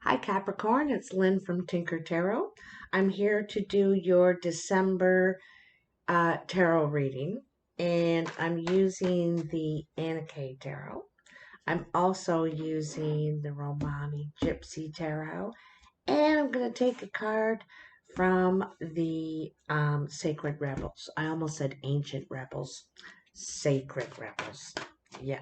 Hi Capricorn, it's Lynn from Tinker Tarot. I'm here to do your December tarot reading, and I'm using the Anarchy Tarot. I'm also using the Romani Gypsy Tarot, and I'm going to take a card from the Sacred Rebels. I almost said Ancient Rebels. Sacred Rebels. Yeah.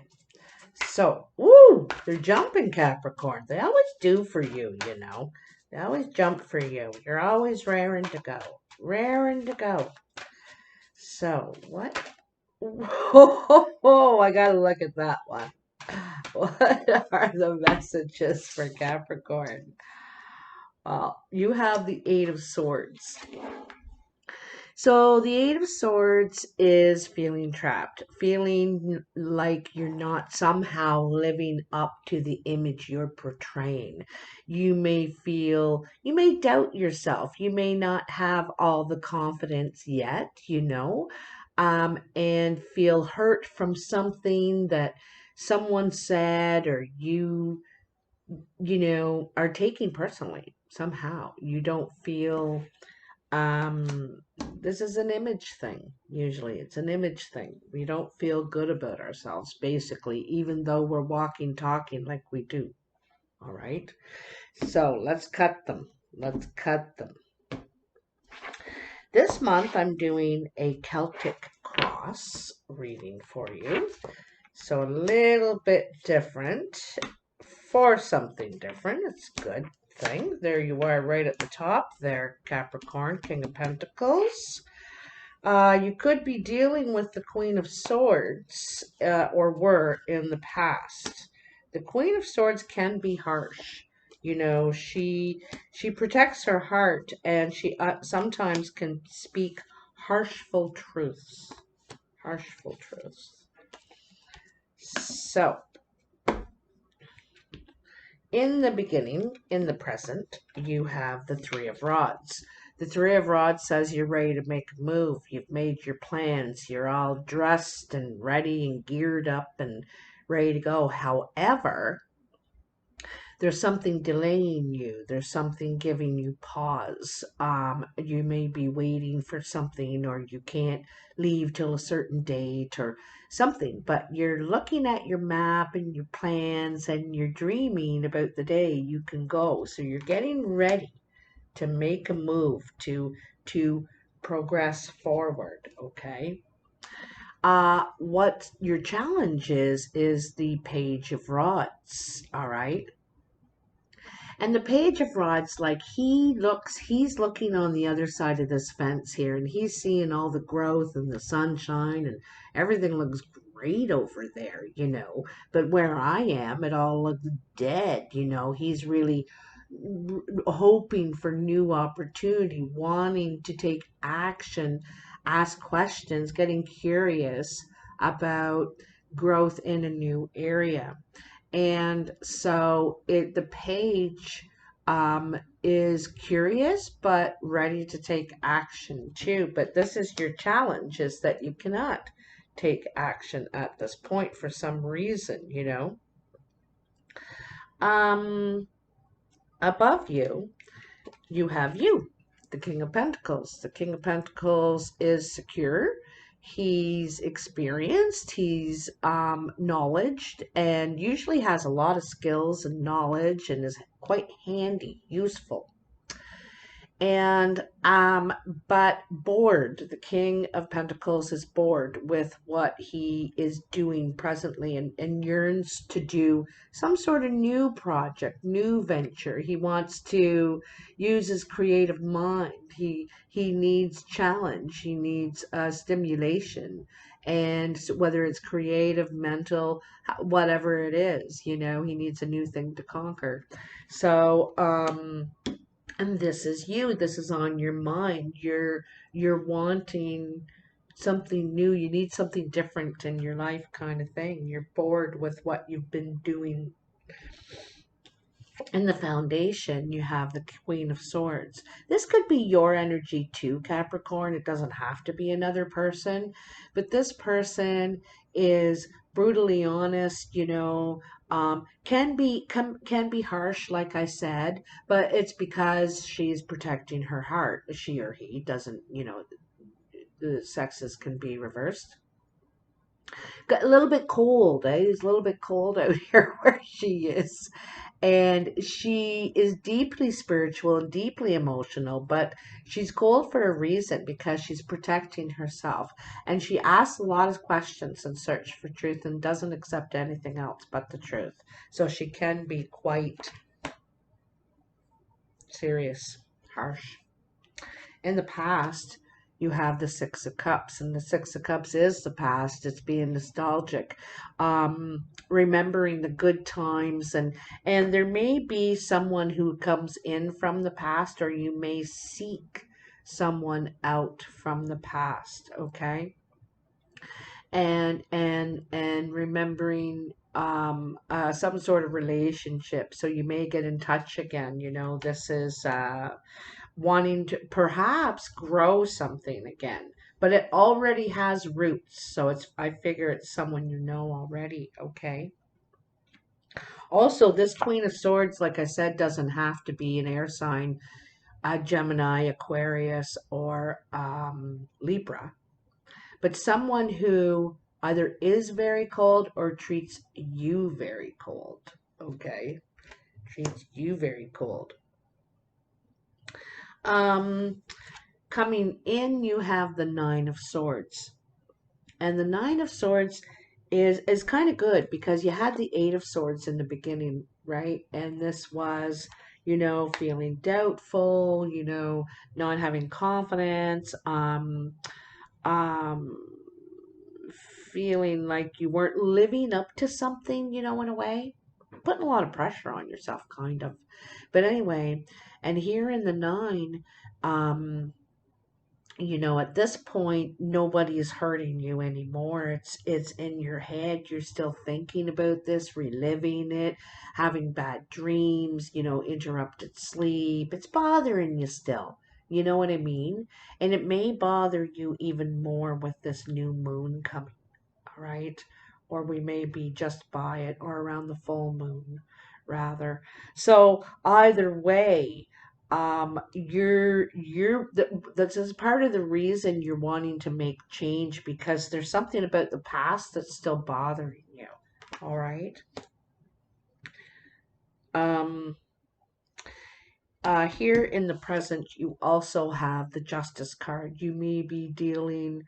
So, woo, they're jumping Capricorn. They always do for you, you know. They always jump for you. You're always raring to go. Raring to go. So, what? Whoa, I gotta look at that one. What are the messages for Capricorn? Well, you have the Eight of Swords. So the Eight of Swords is feeling trapped, feeling like you're not somehow living up to the image you're portraying. You may doubt yourself. You may not have all the confidence yet, and feel hurt from something that someone said or are taking personally somehow. You don't feel um, this is an image thing. Usually it's an image thing. We don't feel good about ourselves, basically, even though we're walking, talking like we do. All right. So let's cut them. Let's cut them. This month I'm doing a Celtic cross reading for you. So a little bit different for something different. It's a good thing. There you are right at the top there, Capricorn, King of Pentacles. You could be dealing with the Queen of Swords, or were in the past. The Queen of Swords can be harsh. She protects her heart, and she sometimes can speak harshful truths. Harshful truths. So, in the beginning, in the present, you have the Three of Rods. The Three of Rods says you're ready to make a move. You've made your plans. You're all dressed and ready and geared up and ready to go. However, there's something delaying you. There's something giving you pause. You may be waiting for something, or you can't leave till a certain date or something, but you're looking at your map and your plans and you're dreaming about the day you can go. So you're getting ready to make a move to progress forward, okay? What your challenge is the Page of Rods, all right? And the Page of Rods, like he's looking on the other side of this fence here, and he's seeing all the growth and the sunshine, and everything looks great over there. But where I am, it all looks dead. He's really hoping for new opportunity, wanting to take action, ask questions, getting curious about growth in a new area. And so the page is curious but ready to take action too. But this is your challenge, is that you cannot take action at this point for some reason. Um, Above you, you have you, the King of Pentacles. The King of Pentacles is secure. He's experienced, he's knowledged, and usually has a lot of skills and knowledge and is quite handy, useful. And but bored, the King of Pentacles is bored with what he is doing presently, and yearns to do some sort of new project, new venture. He wants to use his creative mind. He needs challenge, he needs stimulation, and whether it's creative, mental, whatever it is, he needs a new thing to conquer. So and this is you. This is on your mind. You're wanting something new. You need something different in your life, kind of thing. You're bored with what you've been doing. In the foundation, you have the Queen of Swords. This could be your energy too, Capricorn. It doesn't have to be another person, but this person is brutally honest, can be harsh, like I said, but it's because she's protecting her heart. She or he doesn't, the sexes can be reversed. Got a little bit cold, eh? It's a little bit cold out here where she is. And she is deeply spiritual and deeply emotional, but she's cold for a reason because she's protecting herself. And she asks a lot of questions in search for truth and doesn't accept anything else but the truth. So she can be quite serious, harsh. In the past, you have the Six of Cups, and the Six of Cups is the past. It's being nostalgic, remembering the good times, and there may be someone who comes in from the past, or you may seek someone out from the past. Okay, and remembering some sort of relationship. So you may get in touch again. This is wanting to perhaps grow something again, but it already has roots. So I figure it's someone you know already. Okay. Also, this Queen of Swords, like I said, doesn't have to be an air sign, a Gemini, Aquarius, or Libra, but someone who either is very cold or treats you very cold. Okay. Treats you very cold. Um, Coming in, you have the Nine of Swords. And the Nine of Swords is kind of good because you had the Eight of Swords in the beginning, right? And this was, feeling doubtful, not having confidence, um, feeling like you weren't living up to something, in a way. Putting a lot of pressure on yourself, kind of. But anyway, and here in the nine, um, at this point nobody is hurting you anymore. It's in your head. You're still thinking about this, reliving it, having bad dreams, interrupted sleep. It's bothering you still. You know what I mean? And it may bother you even more with this new moon coming, all right? Or we may be just by it, or around the full moon, rather. So either way, this is part of the reason you're wanting to make change, because there's something about the past that's still bothering you. All right. Um, Here in the present, you also have the Justice card. You may be dealing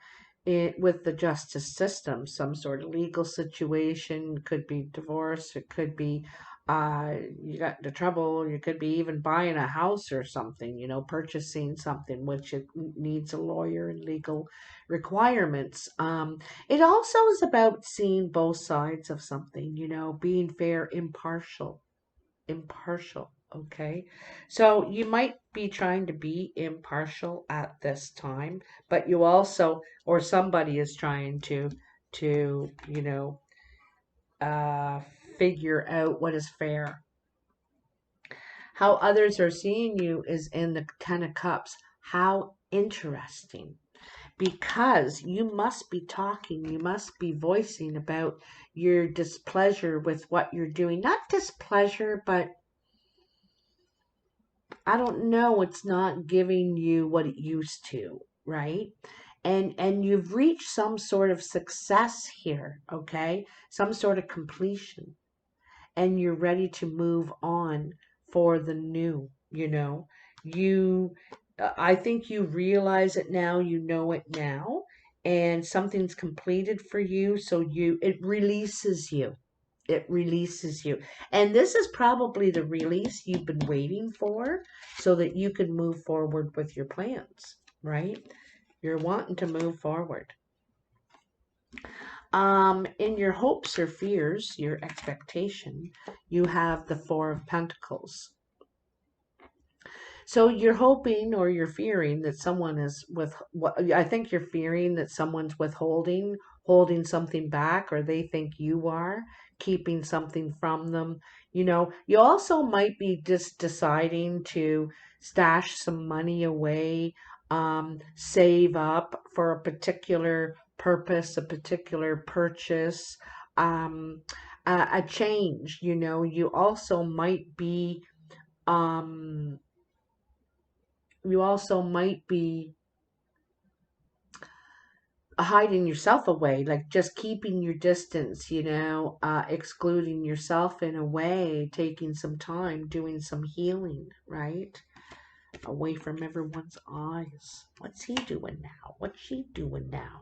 with the justice system, some sort of legal situation. It could be divorce. It could be you got into trouble. You could be even buying a house or something, purchasing something which it needs a lawyer and legal requirements. It also is about seeing both sides of something, being fair, impartial. Okay. So you might be trying to be impartial at this time, but you also, or somebody is trying to, uh, figure out what is fair. How others are seeing you is in the Ten of Cups. How interesting. Because you must be talking, you must be voicing about your displeasure with what you're doing. Not displeasure, but I don't know, it's not giving you what it used to, right? And you've reached some sort of success here, okay? Some sort of completion, and you're ready to move on for the new, You I think you realize it now, you know it now, and something's completed for you, so it releases you. It releases you. And this is probably the release you've been waiting for so that you can move forward with your plans, right? You're wanting to move forward. In your hopes or fears, your expectation, you have the Four of Pentacles. So you're hoping or you're fearing that someone is I think you're fearing that someone's holding something back, or they think you are keeping something from them. You also might be just deciding to stash some money away, save up for a particular purpose, a particular purchase. Um, a change. You know, um, you also might be hiding yourself away, like just keeping your distance, you know, excluding yourself in a way, taking some time, doing some healing, right? Away from everyone's eyes. What's he doing now? What's she doing now?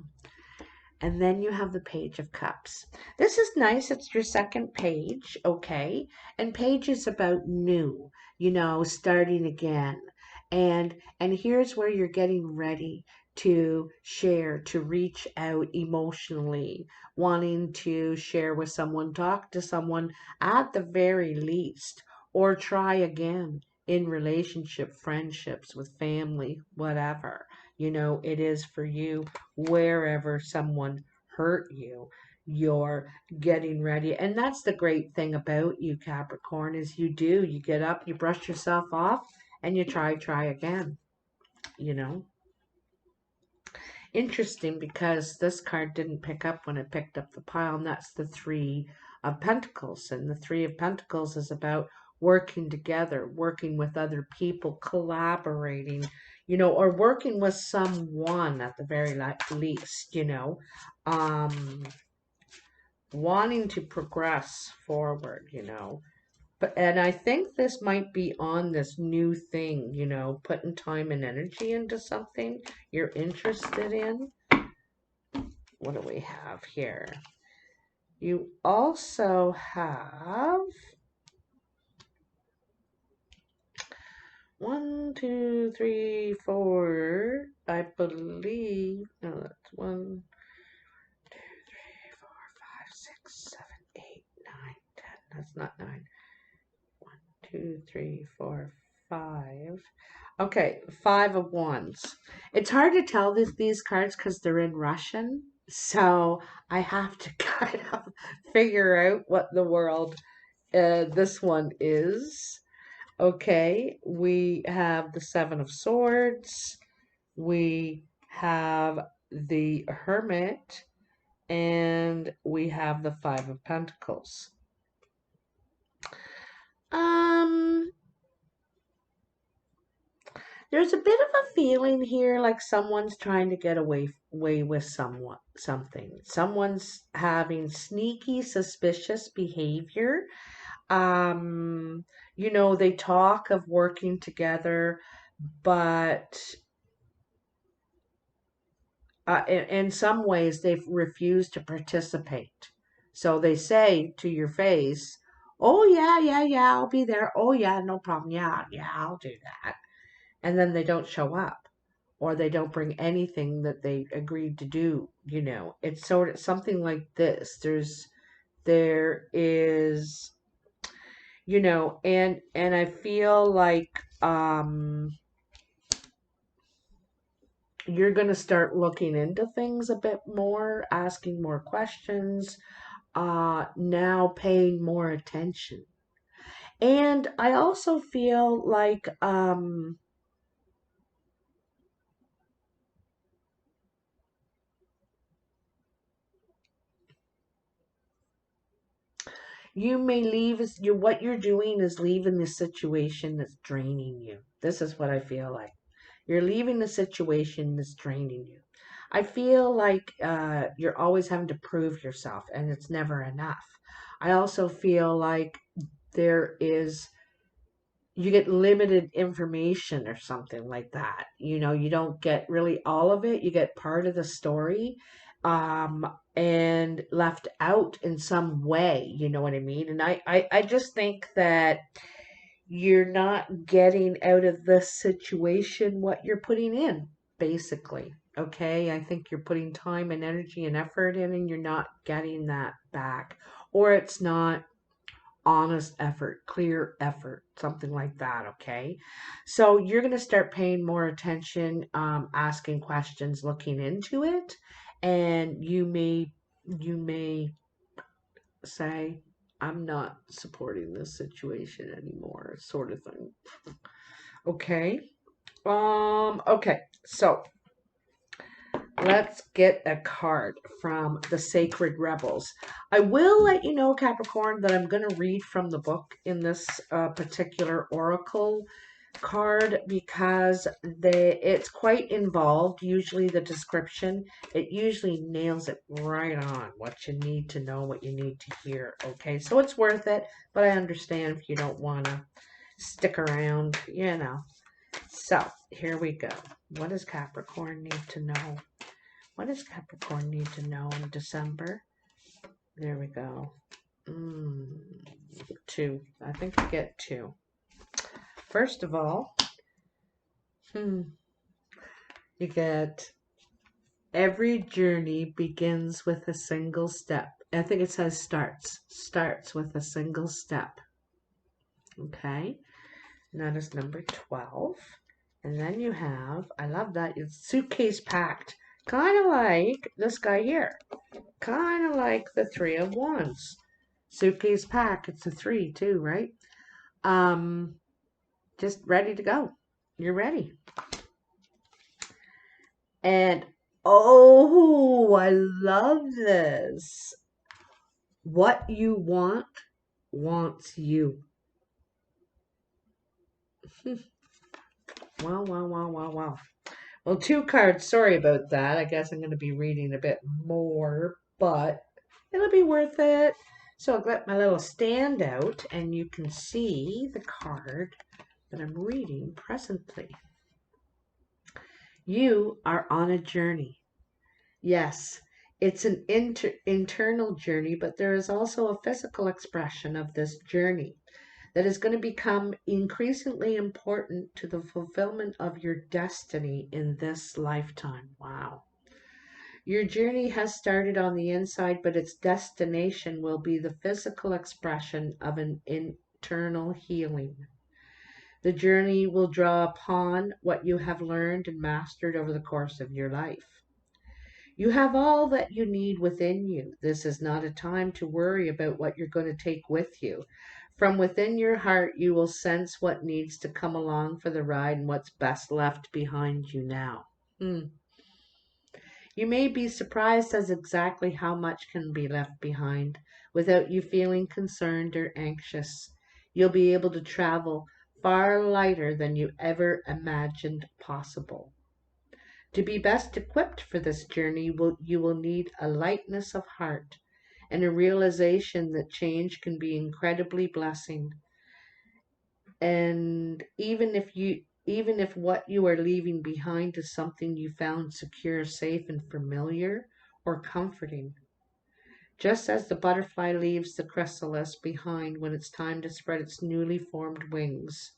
And then you have the Page of Cups. This is nice. It's your second page, okay? And page is about new, you know, starting again. And here's where you're getting ready to share, to reach out emotionally, wanting to share with someone, talk to someone at the very least, or try again in relationship, friendships, with family, whatever. You know, it is for you. Wherever someone hurt you, you're getting ready. And that's the great thing about you, Capricorn, is you get up, you brush yourself off, and you try again, you know. Interesting, because this card didn't pick up when it picked up the pile, and that's the Three of Pentacles. And the Three of Pentacles is about working together, working with other people, collaborating, you know, or working with someone at the very least, you know, wanting to progress forward, you know. And I think this might be on this new thing, you know, putting time and energy into something you're interested in. What do we have here? You also have 1, 2, 3, 4, I believe. No, that's 1, 2, 3, 4, 5, 6, 7, 8, 9, 10. That's not 9. 1, 2, 3, 4, 5. Okay, 5 of Wands. It's hard to tell these cards because they're in Russian. So I have to kind of figure out what the world this one is. Okay, we have the Seven of Swords. We have the Hermit. And we have the Five of Pentacles. Um, there's a bit of a feeling here like someone's trying to get away with something. Someone's having sneaky, suspicious behavior. Um, you know, they talk of working together, but in some ways they've refused to participate. So they say to your face, "Oh yeah, I'll be there. Oh yeah, no problem. Yeah, I'll do that." And then they don't show up, or they don't bring anything that they agreed to do. You know, it's sort of something like this. There is, you know, and I feel like you're going to start looking into things a bit more, asking more questions, now paying more attention. And I also feel like you may leave, what you're doing is leaving the situation that's draining you. This is what I feel like. You're leaving the situation that's draining you. I feel like you're always having to prove yourself, and it's never enough. I also feel like there is, you get limited information or something like that. You know, you don't get really all of it. You get part of the story, and left out in some way. You know what I mean? And I just think that you're not getting out of this situation what you're putting in, basically. Okay, I think you're putting time and energy and effort in, and you're not getting that back, or it's not honest effort, clear effort, something like that. Okay, so you're going to start paying more attention, asking questions, looking into it, and you may say, I'm not supporting this situation anymore, sort of thing. Okay. Okay. So let's get a card from the Sacred Rebels. I will let you know, Capricorn, that I'm going to read from the book in this particular oracle card because it's quite involved. Usually the description, it usually nails it right on what you need to know, what you need to hear. Okay, so it's worth it, but I understand if you don't want to stick around, you know. So here we go. What does Capricorn need to know? What does Capricorn need to know in December? There we go. Two. I think I get two. First of all, you get every journey begins with a single step. I think it says starts with a single step. Okay, and that is number 12. And then you have, I love that, it's suitcase packed. Kind of like this guy here. Kind of like the Three of Wands. Suitcase pack, it's a 3 too, right? Just ready to go. You're ready. And oh, I love this. What you want wants you. Wow, wow, wow, wow, wow. Well, 2 cards. Sorry about that. I guess I'm going to be reading a bit more, but it'll be worth it. So I'll get my little stand out and you can see the card that I'm reading presently. You are on a journey. Yes, it's an internal journey, but there is also a physical expression of this journey that is going to become increasingly important to the fulfillment of your destiny in this lifetime. Wow. Your journey has started on the inside, but its destination will be the physical expression of an internal healing. The journey will draw upon what you have learned and mastered over the course of your life. You have all that you need within you. This is not a time to worry about what you're going to take with you. From within your heart, you will sense what needs to come along for the ride and what's best left behind you now. You may be surprised as exactly how much can be left behind without you feeling concerned or anxious. You'll be able to travel far lighter than you ever imagined possible. To be best equipped for this journey, you will need a lightness of heart and a realization that change can be incredibly blessing. And even if what you are leaving behind is something you found secure, safe, and familiar or comforting. Just as the butterfly leaves the chrysalis behind when it's time to spread its newly formed wings,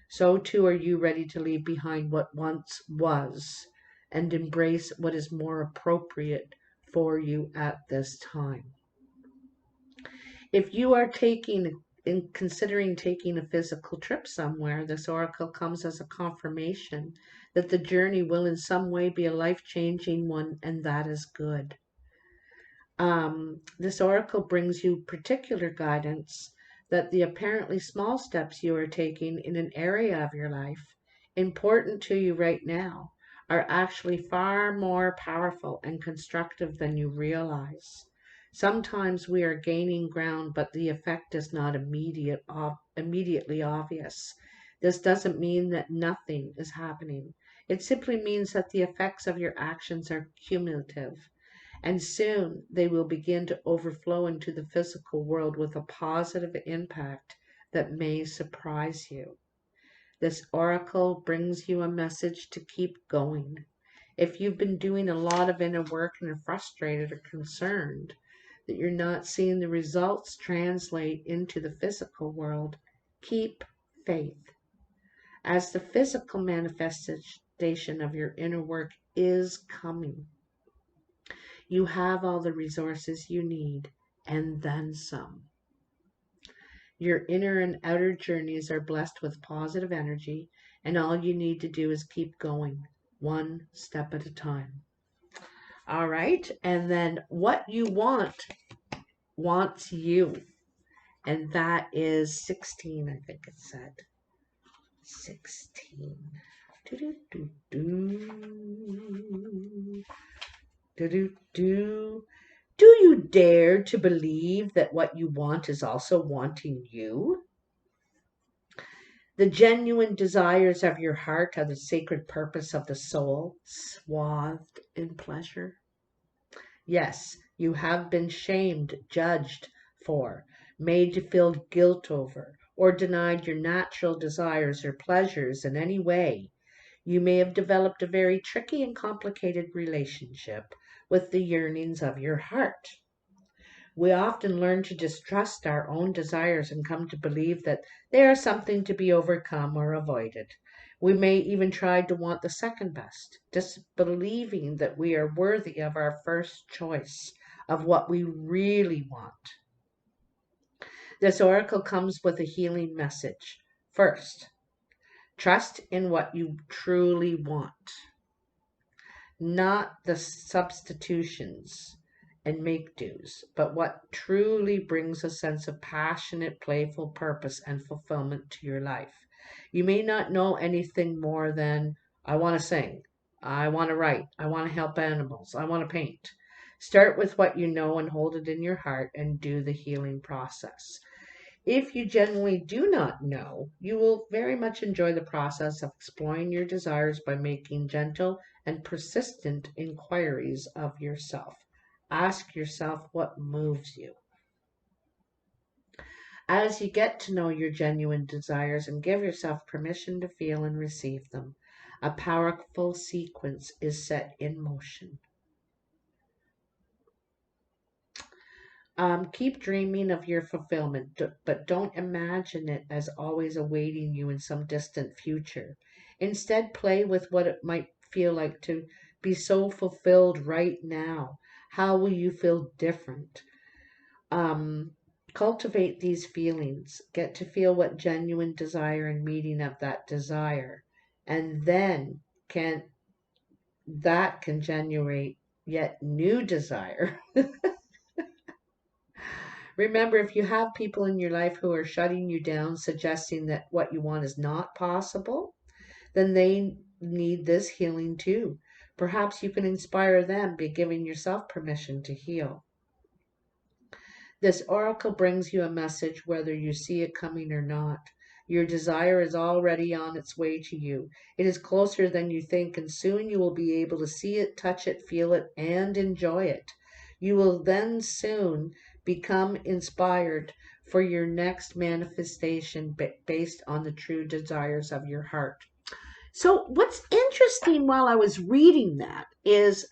so too are you ready to leave behind what once was and embrace what is more appropriate for you at this time. If you are considering taking a physical trip somewhere, this oracle comes as a confirmation that the journey will in some way be a life-changing one, and that is good. This oracle brings you particular guidance that the apparently small steps you are taking in an area of your life, important to you right now, are actually far more powerful and constructive than you realize. Sometimes we are gaining ground, but the effect is not immediately obvious. This doesn't mean that nothing is happening. It simply means that the effects of your actions are cumulative, and soon they will begin to overflow into the physical world with a positive impact that may surprise you. This oracle brings you a message to keep going. If you've been doing a lot of inner work and are frustrated or concerned that you're not seeing the results translate into the physical world, keep faith, as the physical manifestation of your inner work is coming. You have all the resources you need, and then some. Your inner and outer journeys are blessed with positive energy, and all you need to do is keep going, one step at a time. All right, and then what you want wants you, and that is 16, I think it said. 16. Doo-doo-doo-doo. Do you dare to believe that what you want is also wanting you? The genuine desires of your heart are the sacred purpose of the soul, swathed in pleasure. Yes, you have been shamed, judged for, made to feel guilt over, or denied your natural desires or pleasures in any way. You may have developed a very tricky and complicated relationship with the yearnings of your heart. We often learn to distrust our own desires and come to believe that they are something to be overcome or avoided. We may even try to want the second best, disbelieving that we are worthy of our first choice of what we really want. This oracle comes with a healing message. First, trust in what you truly want, not the substitutions and make dos, but what truly brings a sense of passionate, playful purpose and fulfillment to your life. You may not know anything more than I want to sing, I want to write, I want to help animals, I want to paint. Start with what you know and hold it in your heart and do the healing process. If you genuinely do not know, you will very much enjoy the process of exploring your desires by making gentle and persistent inquiries of yourself. Ask yourself what moves you. As you get to know your genuine desires and give yourself permission to feel and receive them, a powerful sequence is set in motion. Keep dreaming of your fulfillment, but don't imagine it as always awaiting you in some distant future. Instead, play with what it might feel like to be so fulfilled right now. How will you feel different? Um, Cultivate these feelings. Get to feel what genuine desire and meeting of that desire, and then can that can generate yet new desire. Remember, if you have people in your life who are shutting you down, suggesting that what you want is not possible, then they need this healing too. Perhaps you can inspire them by giving yourself permission to heal. This oracle brings you a message whether you see it coming or not. Your desire is already on its way to you. It is closer than you think, and soon you will be able to see it, touch it, feel it, and enjoy it. You will then soon become inspired for your next manifestation based on the true desires of your heart. So, what's interesting while I was reading that is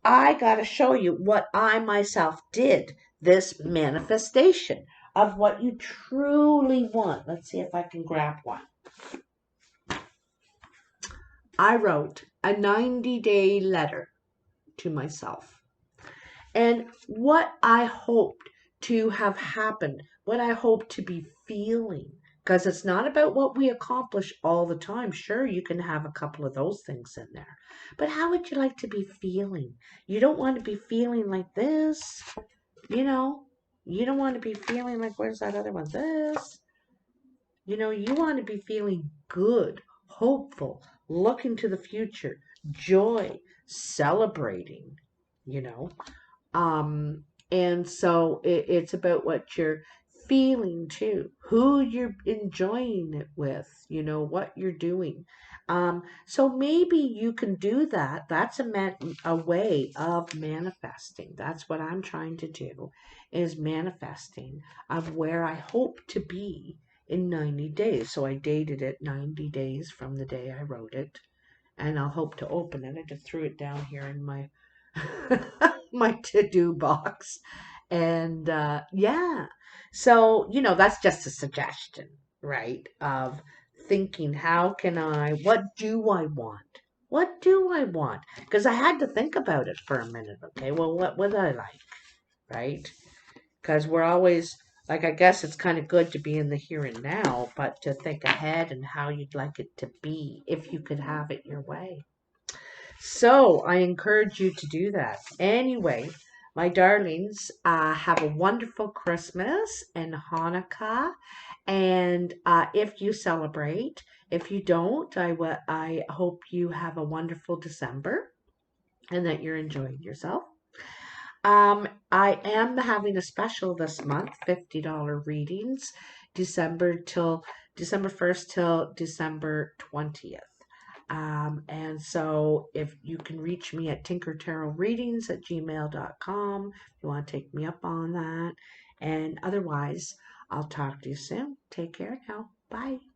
I got to show you what I myself did, this manifestation of what you truly want. Let's see if I can grab one. I wrote a 90-day letter to myself. And what I hoped to have happened, what I hoped to be feeling, because it's not about what we accomplish all the time. Sure, you can have a couple of those things in there. But how would you like to be feeling? You don't want to be feeling like this, you know. You don't want to be feeling like, where's that other one? This. You want to be feeling good, hopeful, looking to the future, joy, celebrating, you know. Um, and so it's about what you're feeling too, who you're enjoying it with, what you're doing. So maybe you can do that. That's a way of manifesting. That's what I'm trying to do, is manifesting of where I hope to be in 90 days. So I dated it 90 days from the day I wrote it, and I'll hope to open it. I just threw it down here in my my to-do box. And yeah, so that's just a suggestion, right? Of thinking, what do I want? What do I want? Because I had to think about it for a minute. Okay, well, what would I like, right? Because we're always like, I guess it's kind of good to be in the here and now, but to think ahead and how you'd like it to be if you could have it your way. So I encourage you to do that. Anyway, my darlings, have a wonderful Christmas and Hanukkah. And if you celebrate, if you don't, I hope you have a wonderful December. and that you're enjoying yourself. I am having a special this month, $50 readings, December 1st till December 20th. And so if you can reach me at tinkertarotreadings@gmail.com, if you want to take me up on that. And otherwise, I'll talk to you soon. Take care now. Bye.